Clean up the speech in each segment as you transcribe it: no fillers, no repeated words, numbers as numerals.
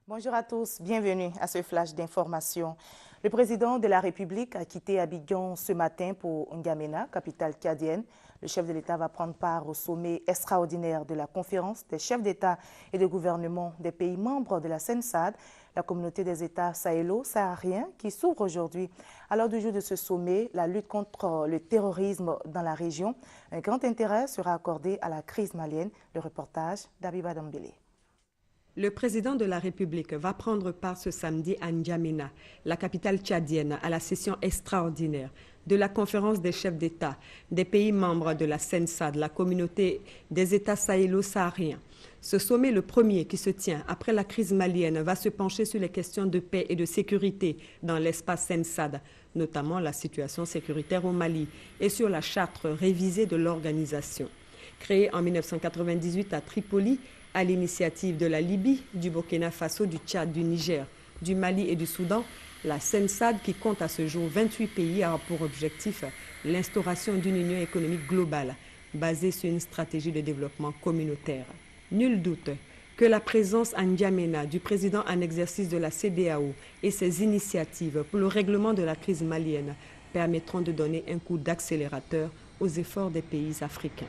Bonjour à tous, bienvenue à ce flash d'information. Le président de la République a quitté Abidjan ce matin pour N'Djamena, capitale tchadienne. Le chef de l'État va prendre part au sommet extraordinaire de la conférence des chefs d'État et de gouvernement des pays membres de la CENSAD, la communauté des États sahélo-sahariens qui s'ouvre aujourd'hui. À l'heure du jour de ce sommet, la lutte contre le terrorisme dans la région, un grand intérêt sera accordé à la crise malienne. Le reportage d'Abiba Dambélé. Le président de la République va prendre part ce samedi à N'Djamena, la capitale tchadienne, à la session extraordinaire de la conférence des chefs d'État des pays membres de la CENSAD, la communauté des États sahélo-sahariens. Ce sommet, le premier qui se tient après la crise malienne, va se pencher sur les questions de paix et de sécurité dans l'espace CENSAD, notamment la situation sécuritaire au Mali et sur la charte révisée de l'organisation. Créée en 1998 à Tripoli, à l'initiative de la Libye, du Burkina Faso, du Tchad, du Niger, du Mali et du Soudan, la CENSAD, qui compte à ce jour 28 pays, a pour objectif l'instauration d'une union économique globale basée sur une stratégie de développement communautaire. Nul doute que la présence à N'Djamena du président en exercice de la CEDEAO et ses initiatives pour le règlement de la crise malienne permettront de donner un coup d'accélérateur aux efforts des pays africains.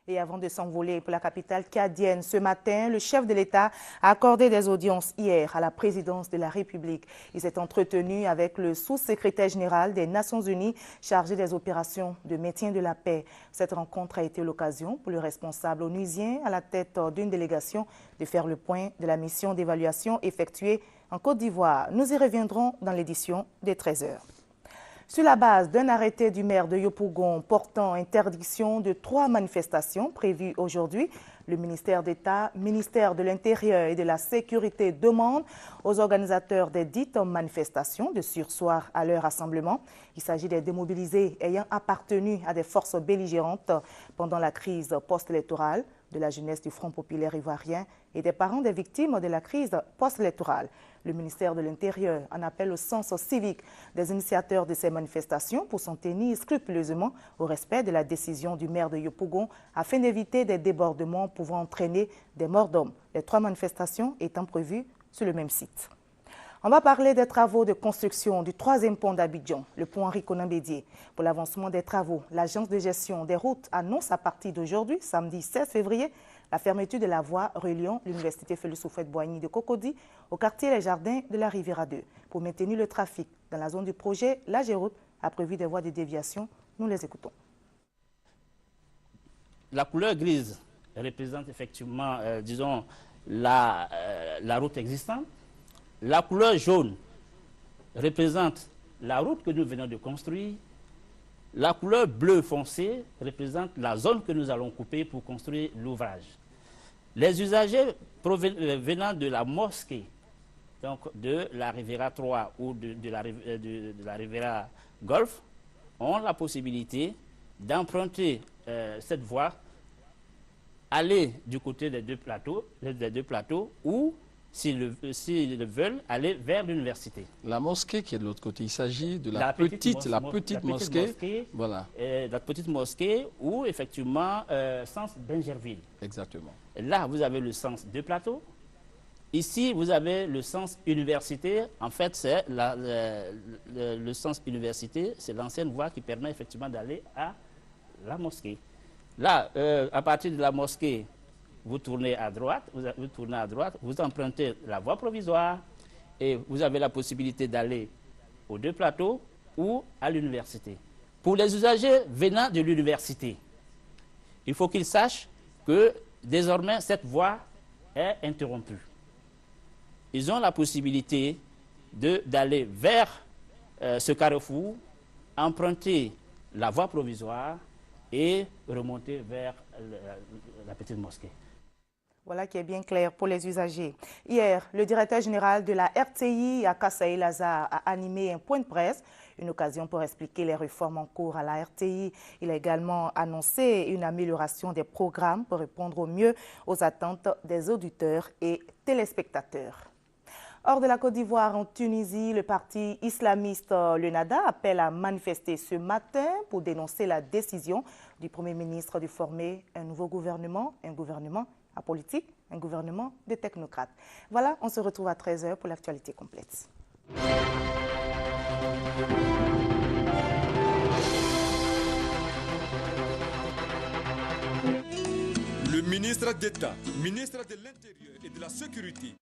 Et avant de s'envoler pour la capitale tchadienne, ce matin, le chef de l'État a accordé des audiences hier à la présidence de la République. Il s'est entretenu avec le sous-secrétaire général des Nations Unies chargé des opérations de maintien de la paix. Cette rencontre a été l'occasion pour le responsable onusien à la tête d'une délégation de faire le point de la mission d'évaluation effectuée en Côte d'Ivoire. Nous y reviendrons dans l'édition des 13 h. Sur la base d'un arrêté du maire de Yopougon portant interdiction de 3 manifestations prévues aujourd'hui, le ministère d'État, ministère de l'Intérieur et de la Sécurité demande aux organisateurs des dites manifestations de surseoir à leur rassemblement. Il s'agit des démobilisés ayant appartenu à des forces belligérantes pendant la crise post-électorale, de la jeunesse du Front populaire ivoirien et des parents des victimes de la crise post-électorale. Le ministère de l'Intérieur en appelle au sens civique des initiateurs de ces manifestations pour s'en tenir scrupuleusement au respect de la décision du maire de Yopougon afin d'éviter des débordements pouvant entraîner des morts d'hommes. Les 3 manifestations étant prévues sur le même site. On va parler des travaux de construction du 3e pont d'Abidjan, le pont Henri Konan Bédié. Pour l'avancement des travaux, l'agence de gestion des routes annonce à partir d'aujourd'hui, samedi 16 février, la fermeture de la voie reliant l'université Félix Houphouët-Boigny de Cocody au quartier Les Jardins de la Riviera 2. Pour maintenir le trafic dans la zone du projet, la Géroute a prévu des voies de déviation. Nous les écoutons. La couleur grise représente effectivement, disons, la route existante. La couleur jaune représente la route que nous venons de construire. La couleur bleu foncé représente la zone que nous allons couper pour construire l'ouvrage. Les usagers venant de la mosquée, donc de la Riviera 3 ou de la Riviera Golf, ont la possibilité d'emprunter cette voie, aller du côté des deux plateaux ou, s'ils le veulent, aller vers l'université. La mosquée qui est de l'autre côté, il s'agit de la petite mosquée. Voilà. La petite mosquée ou effectivement sens Benjerville. Exactement. Là, vous avez le sens de plateau. Ici, vous avez le sens université. En fait, c'est le sens université, c'est l'ancienne voie qui permet effectivement d'aller à la mosquée. Là, à partir de la mosquée, vous tournez à droite, vous empruntez la voie provisoire et vous avez la possibilité d'aller aux deux plateaux ou à l'université. Pour les usagers venant de l'université, il faut qu'ils sachent que désormais cette voie est interrompue. Ils ont la possibilité d'aller vers ce carrefour, emprunter la voie provisoire et remonter vers la petite mosquée. Voilà qui est bien clair pour les usagers. Hier, le directeur général de la RTI à Kassaï-Lazare a animé un point de presse, une occasion pour expliquer les réformes en cours à la RTI. Il a également annoncé une amélioration des programmes pour répondre au mieux aux attentes des auditeurs et téléspectateurs. Hors de la Côte d'Ivoire, en Tunisie, le parti islamiste le NADA appelle à manifester ce matin pour dénoncer la décision du Premier ministre de former un nouveau gouvernement, un gouvernement apolitique, un gouvernement de technocrates. Voilà, on se retrouve à 13h pour l'actualité complète. Le ministre d'État, ministre de l'Intérieur et de la Sécurité,